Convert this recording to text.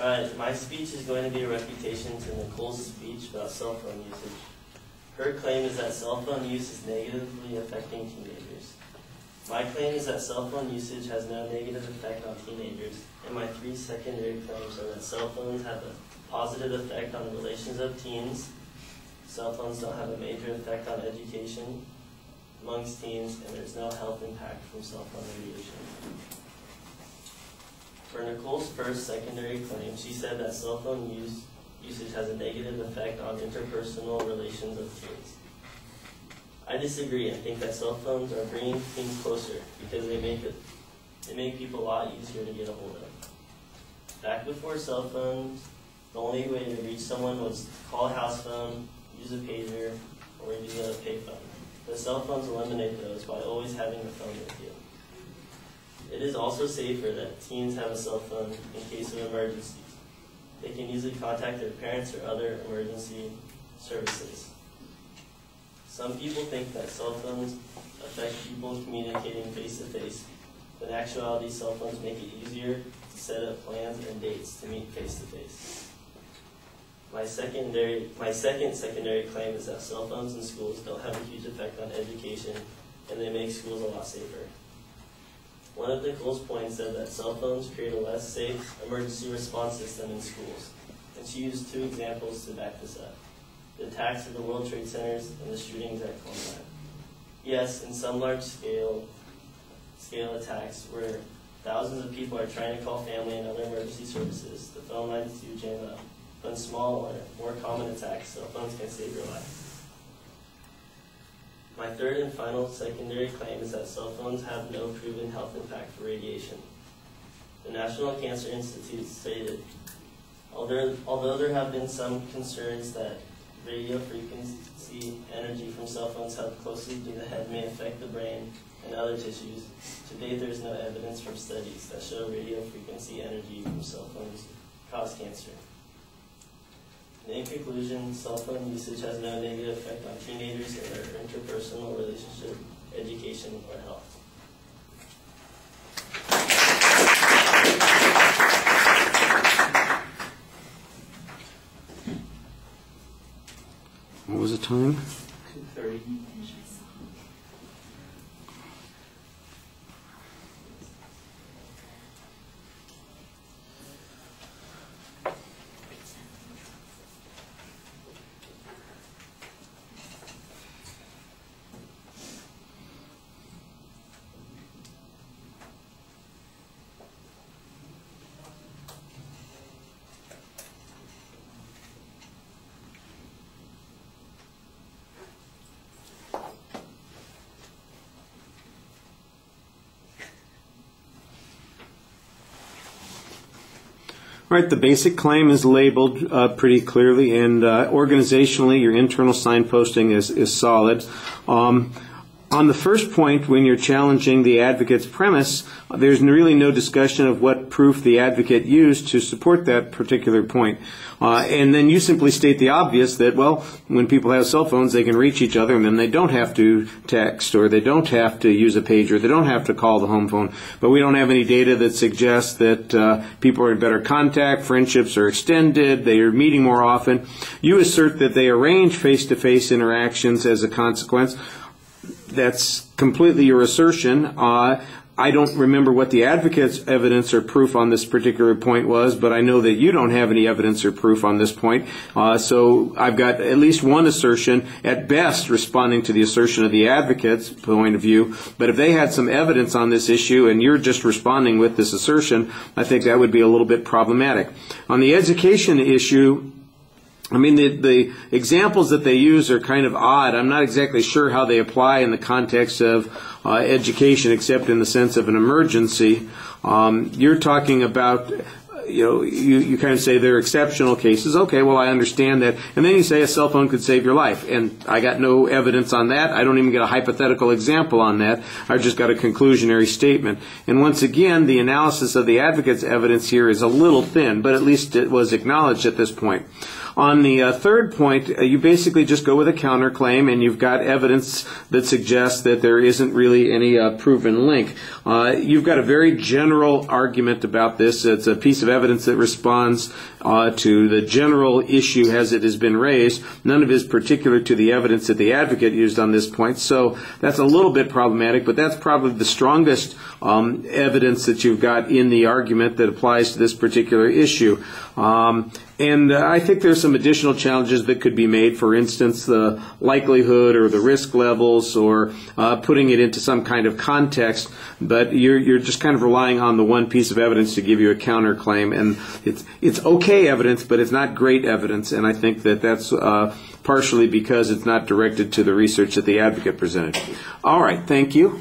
Alright, my speech is going to be a refutation to Nicole's speech about cell phone usage. Her claim is that cell phone use is negatively affecting teenagers. My claim is that cell phone usage has no negative effect on teenagers, and my three secondary claims are that cell phones have a positive effect on the relations of teens, cell phones don't have a major effect on education amongst teens, and there's no health impact from cell phone radiation. For Nicole's first secondary claim, she said that cell phone usage has a negative effect on interpersonal relations of teens. I disagree and think that cell phones are bringing teens closer because they make people a lot easier to get a hold of. Back before cell phones, the only way to reach someone was to call a house phone, use a pager, or use a payphone. But cell phones eliminate those by always having a phone with you. It is also safer that teens have a cell phone in case of emergencies. They can easily contact their parents or other emergency services. Some people think that cell phones affect people communicating face-to-face, but in actuality, cell phones make it easier to set up plans and dates to meet face-to-face. My second secondary claim is that cell phones in schools don't have a huge effect on education, and they make schools a lot safer. One of Nicole's points said that cell phones create a less safe emergency response system in schools, and she used two examples to back this up: the attacks at the World Trade Centers and the shootings at Columbine. Yes, in some large-scale attacks where thousands of people are trying to call family and other emergency services, the phone lines do jam up. But in smaller, more common attacks, cell phones can save your life. My third and final secondary claim is that cell phones have no proven health impact for radiation. The National Cancer Institute stated, although there have been some concerns that radio frequency energy from cell phones held closely to the head may affect the brain and other tissues, to date there is no evidence from studies that show radio frequency energy from cell phones cause cancer. In conclusion, cell phone usage has no negative effect on teenagers in their interpersonal relationship, education, or health. What was the time? 2:30. All right, the basic claim is labeled pretty clearly, and organizationally, your internal signposting is solid. On the first point, when you're challenging the advocate's premise, there's really no discussion of what proof the advocate used to support that particular point. And then you simply state the obvious that, well, when people have cell phones, they can reach each other, and then they don't have to text, or they don't have to use a pager, they don't have to call the home phone. But we don't have any data that suggests that people are in better contact, friendships are extended, they are meeting more often. You assert that they arrange face-to-face interactions as a consequence. That's completely your assertion. I don't remember what the advocate's evidence or proof on this particular point was, but I know that you don't have any evidence or proof on this point. So I've got at least one assertion, at best, responding to the assertion of the advocate's point of view. But if they had some evidence on this issue and you're just responding with this assertion, I think that would be a little bit problematic. On the education issue, I mean, the examples that they use are kind of odd. I'm not exactly sure how they apply in the context of education, except in the sense of an emergency. You're talking about, you kind of say they're exceptional cases. Okay, well, I understand that. And then you say a cell phone could save your life. And I got no evidence on that. I don't even get a hypothetical example on that. I've just got a conclusionary statement. And once again, the analysis of the advocate's evidence here is a little thin, but at least it was acknowledged at this point. On the third point, you basically just go with a counterclaim, and you've got evidence that suggests that there isn't really any proven link. You've got a very general argument about this. It's a piece of evidence that responds to the general issue as it has been raised. None of it is particular to the evidence that the advocate used on this point, so that's a little bit problematic, but that's probably the strongest evidence that you've got in the argument that applies to this particular issue. And I think there's some additional challenges that could be made, for instance, the likelihood or the risk levels, or putting it into some kind of context, but you're just kind of relying on the one piece of evidence to give you a counterclaim, and it's okay evidence, but it's not great evidence, and I think that that's partially because it's not directed to the research that the advocate presented. All right, thank you.